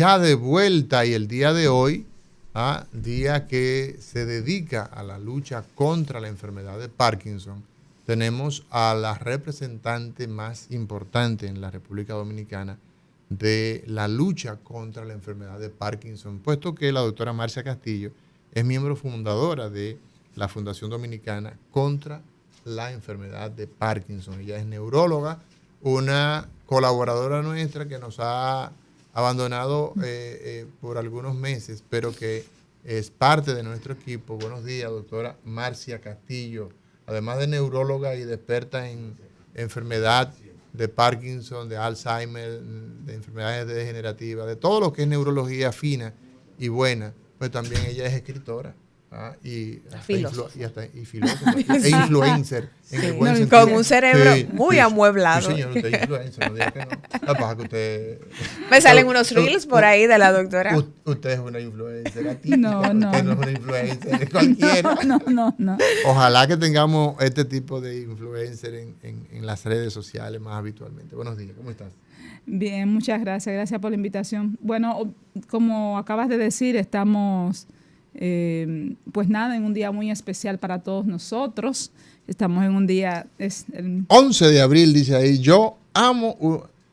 ya de vuelta y el día de hoy, día que se dedica a la lucha contra la enfermedad de Parkinson, tenemos a la representante más importante en la República Dominicana de la lucha contra la enfermedad de Parkinson, puesto que la doctora Marcia Castillo es miembro fundadora de la Fundación Dominicana contra la enfermedad de Parkinson. Ella es neuróloga, una colaboradora nuestra que nos ha abandonado por algunos meses, pero que es parte de nuestro equipo. Buenos días, doctora Marcia Castillo. Además de neuróloga y de experta en enfermedad de Parkinson, de Alzheimer, de enfermedades degenerativas, de todo lo que es neurología fina y buena, pues también ella es escritora. Y filósofa e influencer en el buen sentido. Con un cerebro muy amueblado. Sí, señor, usted es influencer, no diga que no. La paja que usted... Me salen unos reels por ahí de la doctora. Usted es una influencer atípica. No. Usted no es una influencer cualquiera. No. Ojalá que tengamos este tipo de influencer en las redes sociales más habitualmente. Buenos días, ¿cómo estás? Bien, muchas gracias. Gracias por la invitación. Bueno, como acabas de decir, estamos... pues nada, en un día muy especial para todos nosotros. Estamos en un día... 11 de abril, dice ahí, yo amo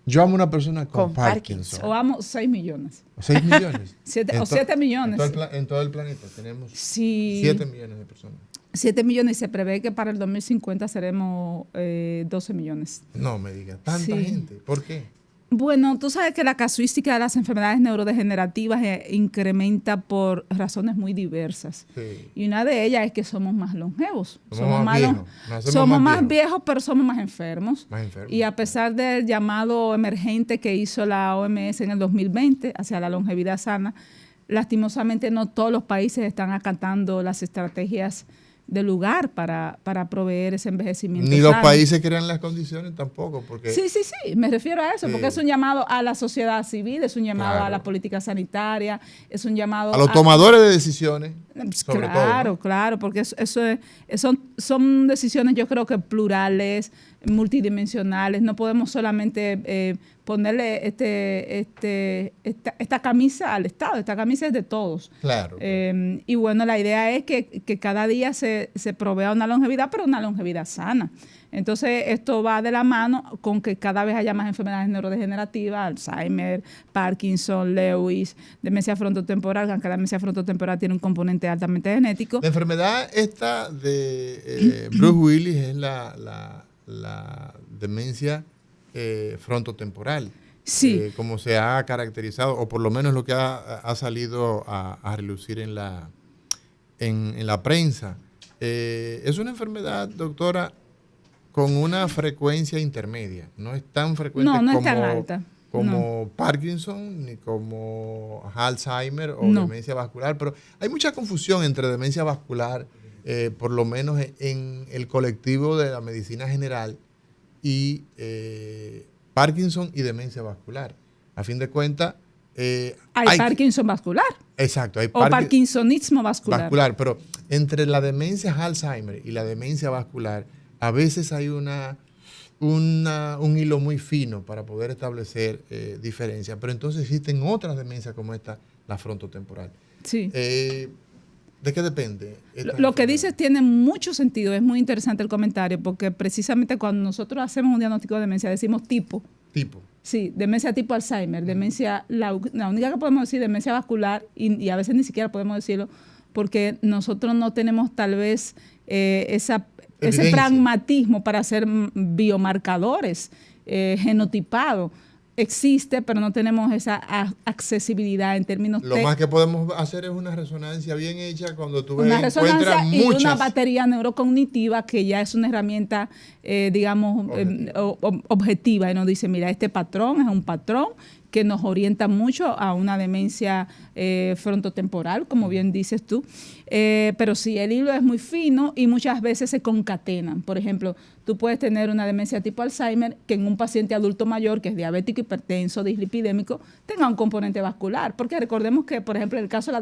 una persona con Parkinson. O amo 6 millones. 6 millones. 7 millones. En todo el planeta tenemos 7 millones de personas. 7 millones y se prevé que para el 2050 seremos 12 millones. No me digas, tanta gente. ¿Por qué? Bueno, tú sabes que la casuística de las enfermedades neurodegenerativas incrementa por razones muy diversas. Sí. Y una de ellas es que somos más longevos. Somos más viejos, pero somos más enfermos. Más enfermos. Y a pesar del llamado emergente que hizo la OMS en el 2020 hacia la longevidad sana, lastimosamente no todos los países están acatando las estrategias de lugar para proveer ese envejecimiento Ni los sano. países crean las condiciones tampoco. Porque Sí, me refiero a eso, porque es un llamado a la sociedad civil, es un llamado a la política sanitaria, es un llamado a los tomadores de decisiones. Claro, porque son decisiones, yo creo que plurales, multidimensionales. No podemos solamente ponerle esta camisa al Estado. Esta camisa es de todos. Claro. Y bueno, la idea es que cada día se provea una longevidad, pero una longevidad sana. Entonces, esto va de la mano con que cada vez haya más enfermedades neurodegenerativas, Alzheimer, Parkinson, Lewis, demencia frontotemporal, aunque la demencia frontotemporal tiene un componente altamente genético. La enfermedad esta de Bruce Willis es la demencia frontotemporal. Sí. Como se ha caracterizado, o por lo menos lo que ha salido a relucir en la prensa. Es una enfermedad, doctora, con una frecuencia intermedia. No es tan frecuente no es tan alta. Como Parkinson, ni como Alzheimer o demencia vascular, pero hay mucha confusión entre demencia vascular, por lo menos en el colectivo de la medicina general, y Parkinson y demencia vascular. A fin de cuentas, hay Parkinson vascular. Exacto. O parkinsonismo vascular. Pero entre la demencia Alzheimer y la demencia vascular, a veces hay un hilo muy fino para poder establecer diferencias. Pero entonces existen otras demencias como esta, la frontotemporal. Sí. ¿De qué depende? Lo que dices tiene mucho sentido. Es muy interesante el comentario, porque precisamente cuando nosotros hacemos un diagnóstico de demencia decimos tipo. Sí, demencia tipo Alzheimer, demencia, la única que podemos decir demencia vascular, y a veces ni siquiera podemos decirlo porque nosotros no tenemos tal vez ese pragmatismo para hacer biomarcadores genotipados. Existe, pero no tenemos esa accesibilidad en términos Lo más que podemos hacer es una resonancia bien hecha cuando tú encuentras y muchas. Una batería neurocognitiva que ya es una herramienta, objetiva y nos dice, mira, este patrón es un patrón que nos orienta mucho a una demencia frontotemporal, como bien dices tú. Pero sí, el hilo es muy fino y muchas veces se concatenan. Por ejemplo, tú puedes tener una demencia tipo Alzheimer que en un paciente adulto mayor que es diabético, hipertenso, dislipidémico, tenga un componente vascular. Porque recordemos que, por ejemplo, en el caso de la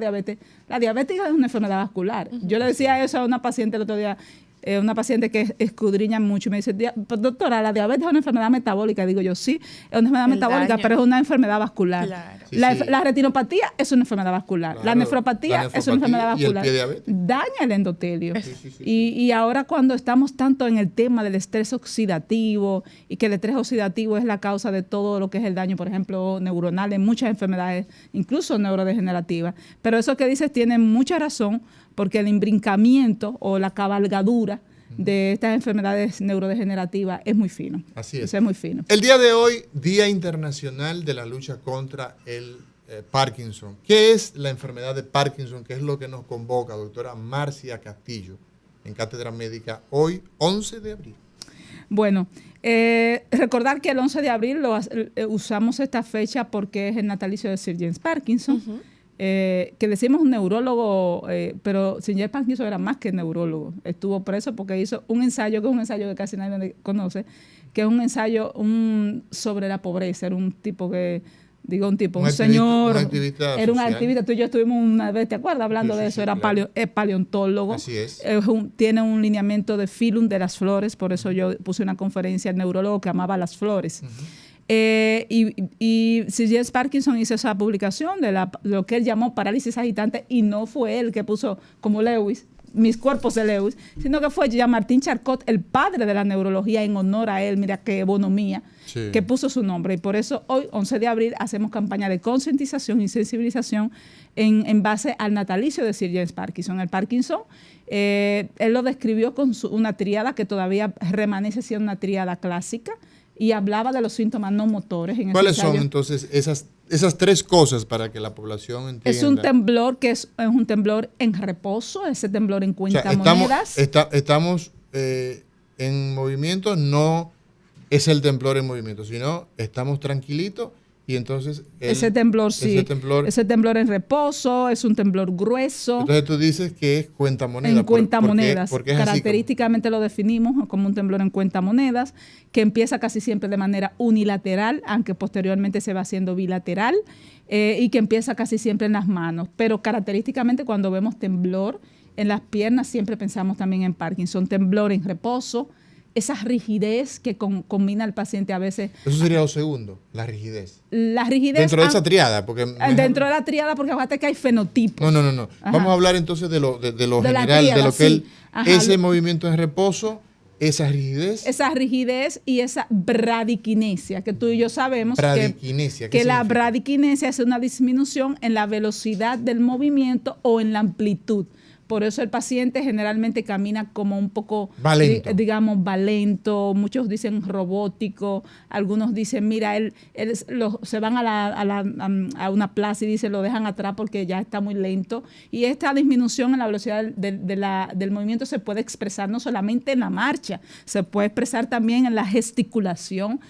diabetes es una enfermedad vascular. Yo le decía eso a una paciente el otro día. una paciente que escudriña mucho y me dice, doctora, la diabetes es una enfermedad metabólica. Digo yo, sí, es una enfermedad metabólica, pero es una enfermedad vascular. Claro. Sí, la retinopatía es una enfermedad vascular. Claro, la nefropatía es una enfermedad vascular. ¿Y el pie diabético? Daña el endotelio. Sí. Y ahora cuando estamos tanto en el tema del estrés oxidativo y que el estrés oxidativo es la causa de todo lo que es el daño, por ejemplo, neuronal en muchas enfermedades, incluso neurodegenerativas. Pero eso que dices tiene mucha razón, porque el imbrincamiento o la cabalgadura de estas enfermedades neurodegenerativas es muy fino. Así es. Eso es muy fino. El día de hoy, Día Internacional de la Lucha contra el Parkinson. ¿Qué es la enfermedad de Parkinson? ¿Qué es lo que nos convoca, doctora Marcia Castillo, en Cátedra Médica, hoy, 11 de abril? Bueno, recordar que el 11 de abril usamos esta fecha porque es el natalicio de Sir James Parkinson. Que decimos un neurólogo, pero Sir James Parkinson era más que neurólogo. Estuvo preso porque hizo un ensayo, que es un ensayo que casi nadie conoce, que es un ensayo sobre la pobreza. Era un tipo que, un señor, era un activista. Tú y yo estuvimos una vez, ¿te acuerdas? Hablando de eso, era claro. Es paleontólogo. Así es. Tiene un lineamiento de Phylum de las flores, por eso yo puse una conferencia al neurólogo que amaba las flores. Y Sir James Parkinson hizo esa publicación de lo que él llamó parálisis agitante, y no fue él que puso como Lewis, mis cuerpos de Lewis, sino que fue Jean-Martin Charcot, el padre de la neurología, en honor a él, mira qué bonomía, que puso su nombre. Y por eso hoy, 11 de abril, hacemos campaña de concientización y sensibilización en base al natalicio de Sir James Parkinson. El Parkinson, él lo describió con una tríada que todavía remanece siendo una tríada clásica, y hablaba de los síntomas no motores. ¿Cuáles son entonces esas tres cosas para que la población entienda? Es un temblor que es un temblor en reposo, ese temblor en cuentamonedas. Estamos en movimiento, no es el temblor en movimiento, sino estamos tranquilitos. Y entonces ese temblor en reposo, es un temblor grueso. Entonces tú dices que es cuentamonedas. En cuentamonedas. Característicamente lo definimos como un temblor en cuentamonedas, que empieza casi siempre de manera unilateral, aunque posteriormente se va haciendo bilateral, y que empieza casi siempre en las manos. Pero característicamente cuando vemos temblor en las piernas, siempre pensamos también en Parkinson. Temblor en reposo, esa rigidez que combina el paciente a veces. Eso sería lo segundo, la rigidez. La rigidez. Dentro de esa triada. Dentro de la triada, porque fíjate que hay fenotipos. No. Vamos a hablar entonces de lo general, tríada, de lo que ese movimiento en reposo, esa rigidez. Esa rigidez y esa bradiquinesia, que tú y yo sabemos que la bradiquinesia es una disminución en la velocidad del movimiento o en la amplitud. Por eso el paciente generalmente camina como un poco, digamos, valento. Muchos dicen robótico. Algunos dicen, mira, se van a una plaza y dicen, lo dejan atrás porque ya está muy lento. Y esta disminución en la velocidad del movimiento se puede expresar no solamente en la marcha, se puede expresar también en la gesticulación.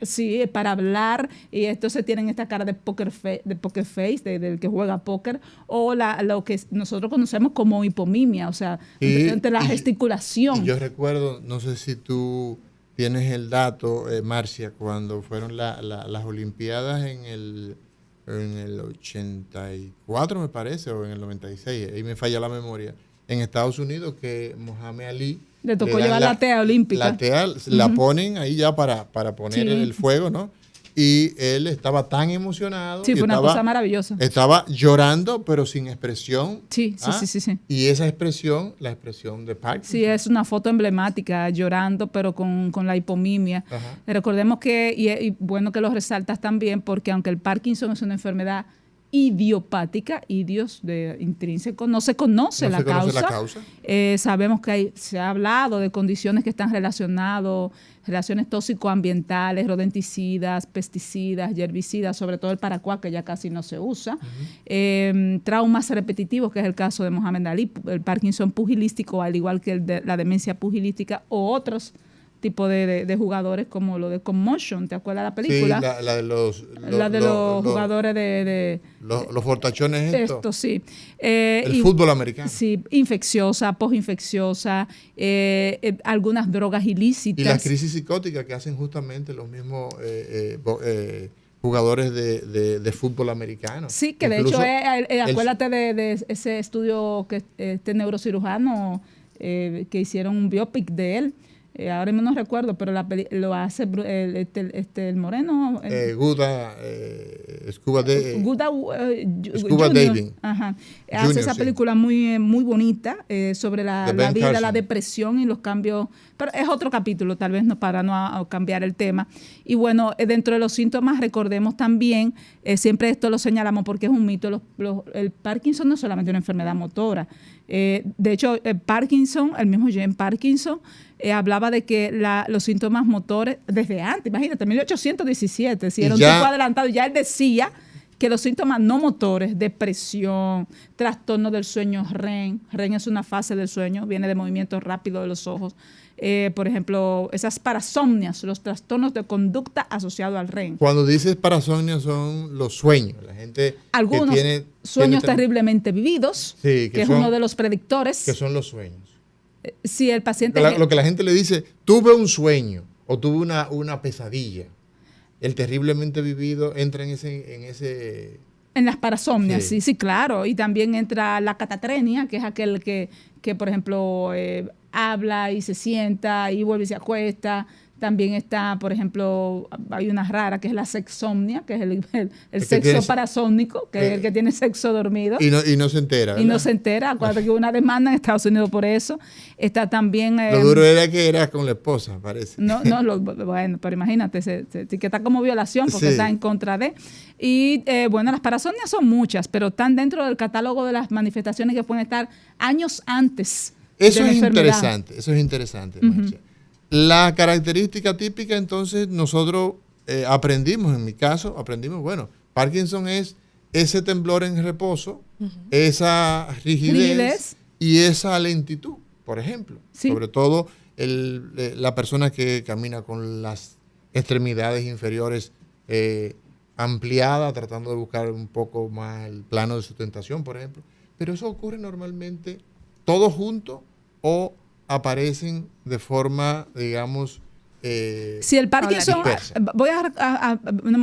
Sí, para hablar. Y entonces tienen esta cara de poker face, del que juega póker, o lo que nosotros conocemos como hipomimia, o sea, entre la gesticulación. Y yo recuerdo, no sé si tú tienes el dato, Marcia, cuando fueron las Olimpiadas en el 84, me parece, o en el 96, ahí me falla la memoria, en Estados Unidos, que Mohamed Ali le tocó llevar la tea olímpica. La ponen ahí ya para poner el fuego, ¿no? Y él estaba tan emocionado. Sí, fue una cosa maravillosa. Estaba llorando, pero sin expresión. Sí. Y esa expresión, la expresión de Parkinson. Sí, es una foto emblemática, llorando, pero con la hipomimia. Ajá. Recordemos que, y bueno que lo resaltas también, porque aunque el Parkinson es una enfermedad idiopática, de intrínseco, no se conoce la causa. Sabemos que se ha hablado de condiciones que están relaciones tóxico-ambientales, rodenticidas, pesticidas, herbicidas, sobre todo el paraquat, que ya casi no se usa. Traumas repetitivos, que es el caso de Mohamed Ali, el Parkinson pugilístico, al igual que la demencia pugilística, o otros tipo de jugadores, como lo de Commotion, ¿te acuerdas de la película? Sí, la de los jugadores de los fortachones esto, sí. El fútbol americano. Sí, infecciosa, postinfecciosa, algunas drogas ilícitas. Y las crisis psicóticas que hacen justamente los mismos jugadores de fútbol americano. Sí, que incluso de hecho, acuérdate de ese estudio que este neurocirujano que hicieron un biopic de él. Ahora mismo no recuerdo, pero lo hace el moreno. Scuba Junior. David. Ajá. Hace esa película muy, muy bonita sobre la vida, Carson. La depresión y los cambios. Pero es otro capítulo, tal vez no, para no cambiar el tema. Y bueno, dentro de los síntomas, recordemos también, siempre esto lo señalamos porque es un mito, el Parkinson no es solamente una enfermedad motora. De hecho, Parkinson, el mismo Jane Parkinson, hablaba de que los síntomas motores, desde antes, imagínate, 1817, si era un tiempo adelantado, ya él decía que los síntomas no motores, depresión, trastorno del sueño REM es una fase del sueño, viene de movimientos rápidos de los ojos, por ejemplo, esas parasomnias, los trastornos de conducta asociados al REM. Cuando dices parasomnia son los sueños, la gente algunos que tiene sueños terriblemente vividos, sí, que es uno de los predictores. Que son los sueños. Si el paciente... Lo que la gente le dice, tuve un sueño o tuve una pesadilla, el terriblemente vivido entra en ese... En las parasomnias, sí, claro. Y también entra la catatrenia, que es aquel que por ejemplo, habla y se sienta y vuelve y se acuesta. También está, por ejemplo, hay una rara que es la sexomnia, que es el sexo parasómnico, que es el que tiene sexo dormido. Y no se entera, ¿verdad? Y no se entera. Acuérdate que hubo una demanda en Estados Unidos por eso. Está también... lo duro era que era con la esposa, parece. Bueno, pero imagínate, se etiqueta como violación porque está en contra de... Y bueno, las parasomnias son muchas, pero están dentro del catálogo de las manifestaciones que pueden estar años antes de la enfermedad. Eso es interesante, Marcia. La característica típica, entonces, nosotros aprendimos, en mi caso, bueno, Parkinson es ese temblor en reposo, esa rigidez y esa lentitud, por ejemplo. Sí. Sobre todo la persona que camina con las extremidades inferiores ampliadas, tratando de buscar un poco más el plano de sustentación, por ejemplo. Pero eso ocurre normalmente todo junto o aparecen de forma, digamos, si el Parkinson,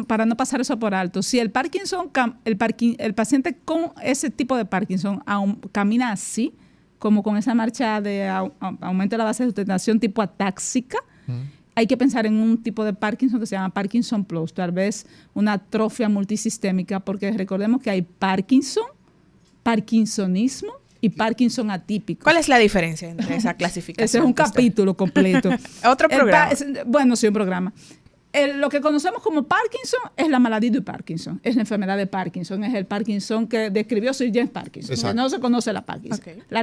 para no pasar eso por alto, si el Parkinson, el paciente con ese tipo de Parkinson camina así, como con esa marcha de aumento de la base de sustentación tipo atáxica, hay que pensar en un tipo de Parkinson que se llama Parkinson Plus, tal vez una atrofia multisistémica, porque recordemos que hay Parkinson, parkinsonismo y Parkinson atípico. ¿Cuál es la diferencia entre esa clasificación? Ese es un capítulo completo. Otro programa. Bueno, sí, un programa. Lo que conocemos como Parkinson es la maladie de Parkinson, es la enfermedad de Parkinson, es el Parkinson que describió Sir James Parkinson. No se conoce la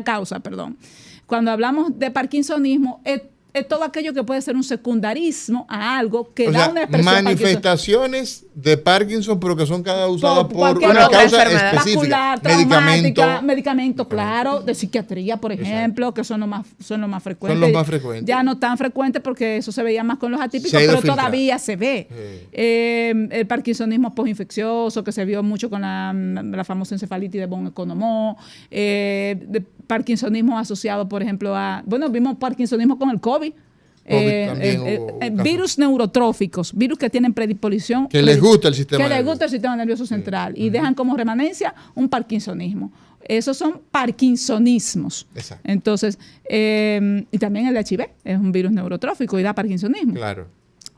causa, perdón. Cuando hablamos de parkinsonismo, es todo aquello que puede ser un secundarismo a algo que da una expresión. Manifestaciones de Parkinson, pero que son causadas por una causa específica. Medicamentos, claro, de psiquiatría, por ejemplo, que son los más frecuentes. Son los más frecuentes. Ya no tan frecuentes porque eso se veía más con los atípicos, pero todavía se ve. El parkinsonismo postinfeccioso, que se vio mucho con la famosa encefalitis de von Economou. Parkinsonismo asociado, por ejemplo, vimos parkinsonismo con el COVID. Virus neurotróficos, virus que tienen predisposición. Que les gusta el sistema nervioso central y dejan como remanencia un parkinsonismo. Esos son parkinsonismos. Exacto. Entonces, y también el HIV es un virus neurotrófico y da parkinsonismo. Claro.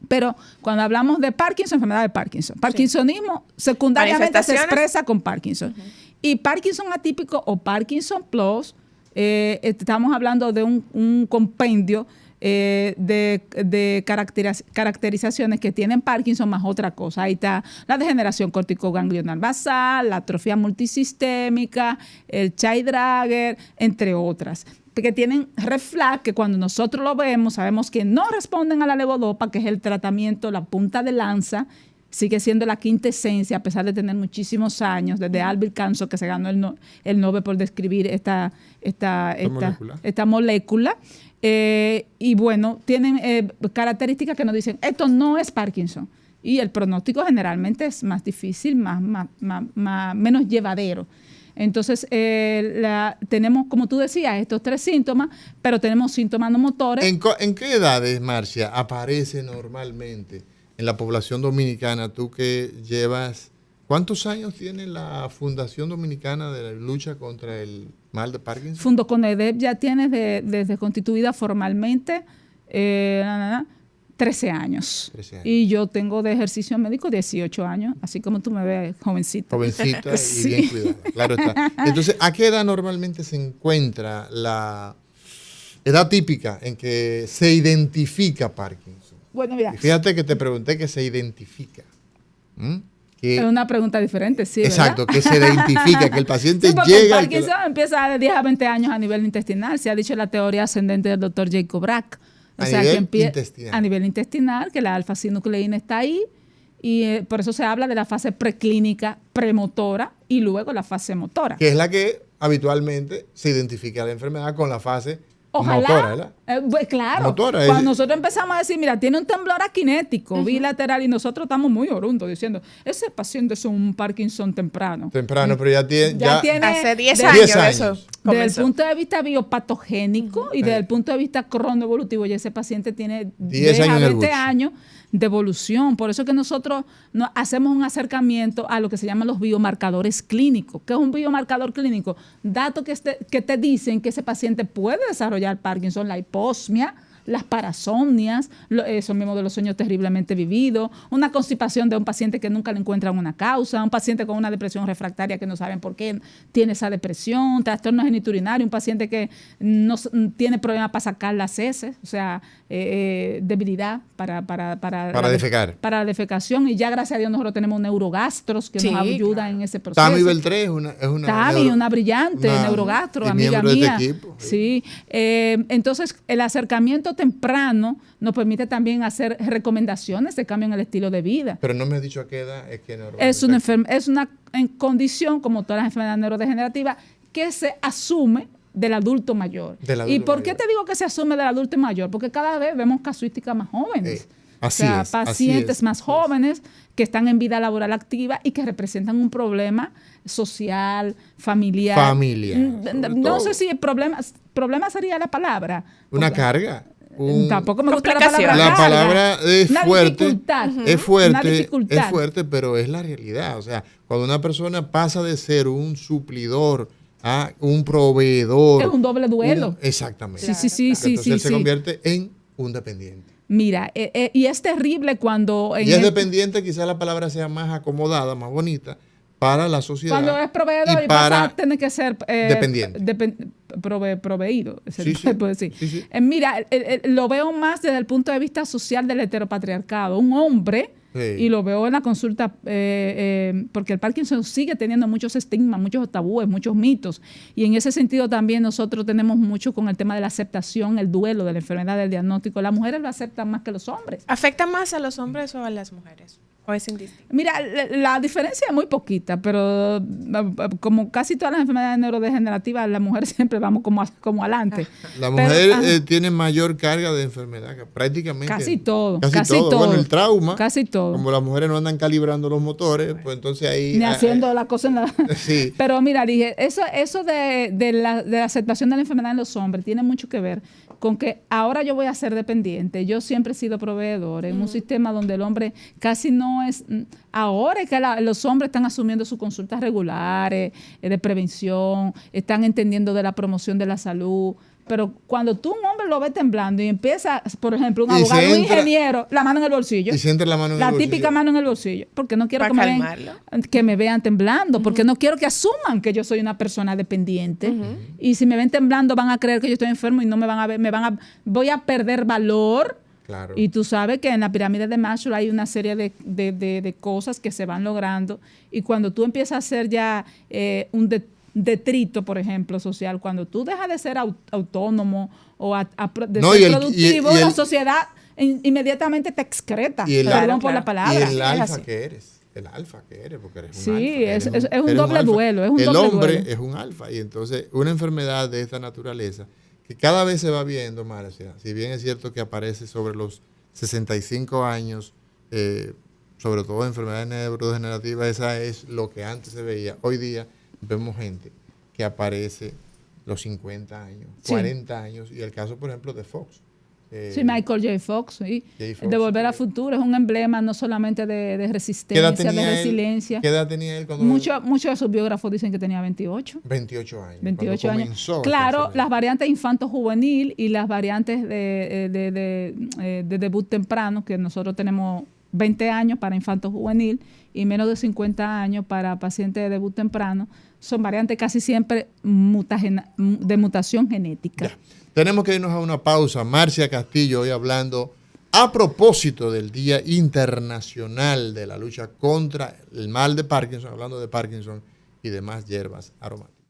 Pero cuando hablamos de Parkinson, enfermedad de Parkinson, parkinsonismo secundariamente se expresa con Parkinson. Y Parkinson atípico o Parkinson Plus, estamos hablando de un compendio de caracterizaciones que tienen Parkinson más otra cosa. Ahí está la degeneración corticoganglional basal, la atrofia multisistémica, el Chai-Drager, entre otras, que tienen red flag que cuando nosotros lo vemos sabemos que no responden a la levodopa, que es el tratamiento, la punta de lanza, sigue siendo la quinta esencia, a pesar de tener muchísimos años, desde Albert Canso, que se ganó el Nobel por describir esta molécula. Y bueno, tienen características que nos dicen, esto no es Parkinson. Y el pronóstico generalmente es más difícil, menos llevadero. Entonces, tenemos, como tú decías, estos 3 síntomas, pero tenemos síntomas no motores. ¿En qué edades, Marcia, aparece normalmente en la población dominicana, tú que llevas ¿Cuántos años tiene la Fundación Dominicana de la Lucha contra el Mal de Parkinson? Fundoconedep ya tiene desde constituida formalmente 13 años. 13 años. Y yo tengo de ejercicio médico 18 años, así como tú me ves, jovencita. Jovencita Sí. y bien cuidada, claro está. Entonces, ¿a qué edad normalmente se encuentra la edad típica en que se identifica Parkinson? Bueno, mira. Y fíjate que te pregunté que se identifica. Es una pregunta diferente, sí. Exacto, ¿verdad? que se identifica, que el paciente sí, llega. El Parkinson empieza de 10 a 20 años a nivel intestinal. Se ha dicho la teoría ascendente del doctor Jacob Brack. O sea, que empieza a nivel intestinal, que la alfa-sinucleína está ahí. Y por eso se habla de la fase preclínica premotora y luego la fase motora. Que es la que habitualmente se identifica la enfermedad con la fase Ojalá, motora, ¿verdad? Pues claro, motora, cuando nosotros empezamos a decir, mira, tiene un temblor akinético, bilateral, y nosotros estamos muy orundos diciendo, ese paciente es un Parkinson temprano. Temprano, pero ya tiene hace 10 años eso. Desde el punto de vista biopatogénico y desde el punto de vista cronoevolutivo, ya ese paciente tiene 10 a años 20 años de evolución. Por eso es que nosotros hacemos un acercamiento a lo que se llaman los biomarcadores clínicos. ¿Qué es un biomarcador clínico? Datos que te dicen que ese paciente puede desarrollar Parkinson, la hiposmia, las parasomnias, eso mismo de los sueños terriblemente vividos, una constipación de un paciente que nunca le encuentran una causa, un paciente con una depresión refractaria que no saben por qué tiene esa depresión, trastorno genitourinario, un paciente que no tiene problemas para sacar las heces, o sea, debilidad para defecar. Para la defecación, y ya gracias a Dios nosotros tenemos neurogastros que nos ayudan en ese proceso. Tami Beltré es una Tami, una brillante neurogastro, amiga mía. De este equipo. Sí. Entonces, el acercamiento temprano nos permite también hacer recomendaciones de cambio en el estilo de vida. Pero no me has dicho a qué edad es que es una condición, como todas las enfermedades neurodegenerativas, que se asume del adulto mayor. ¿Y por qué te digo que se asume del adulto mayor? Porque cada vez vemos casuísticas más jóvenes. Pacientes más jóvenes que están en vida laboral activa y que representan un problema social, familiar. No sé si problema sería la palabra. Una carga. Tampoco me gusta la palabra. La palabra es fuerte. Es fuerte. Una es fuerte, pero es la realidad. O sea, cuando una persona pasa de ser un suplidor a un proveedor. Es un doble duelo. Exactamente. Sí. Entonces él se convierte en un dependiente. Mira, y es terrible cuando... Y es dependiente, quizás la palabra sea más acomodada, más bonita, para la sociedad. Cuando es proveedor y pasa a tener que ser dependiente. Proveído. Sí. Mira, lo veo más desde el punto de vista social del heteropatriarcado. Un hombre, y lo veo en la consulta, porque el Parkinson sigue teniendo muchos estigmas, muchos tabúes, muchos mitos. Y en ese sentido también nosotros tenemos mucho con el tema de la aceptación, el duelo de la enfermedad, del diagnóstico. Las mujeres lo aceptan más que los hombres. ¿Afecta más a los hombres o a las mujeres? ¿O es indistinto? Mira, la diferencia es muy poquita, pero como casi todas las enfermedades neurodegenerativas, las mujeres siempre vamos como adelante. La mujer tiene mayor carga de enfermedad, prácticamente. Casi todo. Bueno, el trauma. Casi todo. Como las mujeres no andan calibrando los motores, pues entonces ahí... Ni haciendo la cosa en la... Sí. Pero mira, dije, eso de la aceptación de la enfermedad en los hombres tiene mucho que ver con que ahora yo voy a ser dependiente. Yo siempre he sido proveedor en un sistema donde el hombre casi no es... Ahora es que los hombres están asumiendo sus consultas regulares de prevención, están entendiendo de la promoción de la salud. Pero cuando tú un hombre lo ves temblando y empieza, por ejemplo, un abogado, un ingeniero, la mano en el bolsillo. Y siente la mano en el bolsillo. La típica mano en el bolsillo. Porque no quiero que me vean temblando. Porque no quiero que asuman que yo soy una persona dependiente. Y si me ven temblando van a creer que yo estoy enfermo y no me van a ver, voy a perder valor. Claro. Y tú sabes que en la pirámide de Maslow hay una serie de cosas que se van logrando. Y cuando tú empiezas a hacer ya un detrito, por ejemplo, social, cuando tú dejas de ser autónomo o ser productivo, la sociedad inmediatamente te excreta. Perdón por la palabra. Y el alfa que eres. El alfa que eres, porque eres un alfa. Sí, es un doble duelo. El hombre es un alfa. Y entonces, una enfermedad de esta naturaleza, que cada vez se va viendo, Marcia, si bien es cierto que aparece sobre los 65 años, sobre todo enfermedades neurodegenerativas, esa es lo que antes se veía. Hoy día vemos gente que aparece los 50 años, 40 años, y el caso, por ejemplo, de Fox. Sí, Michael J. Fox, sí. De Volver al Futuro, es un emblema no solamente de resistencia, de resiliencia. ¿Qué edad tenía él cuando Muchos de sus biógrafos dicen que tenía 28. 28 años. 28 años. Claro, las variantes infanto-juvenil y las variantes de debut temprano, que nosotros tenemos 20 años para infanto-juvenil y menos de 50 años para pacientes de debut temprano, son variantes casi siempre de mutación genética. Ya. Tenemos que irnos a una pausa. Marcia Castillo hoy hablando a propósito del Día Internacional de la Lucha contra el mal de Parkinson, hablando de Parkinson y demás hierbas aromáticas.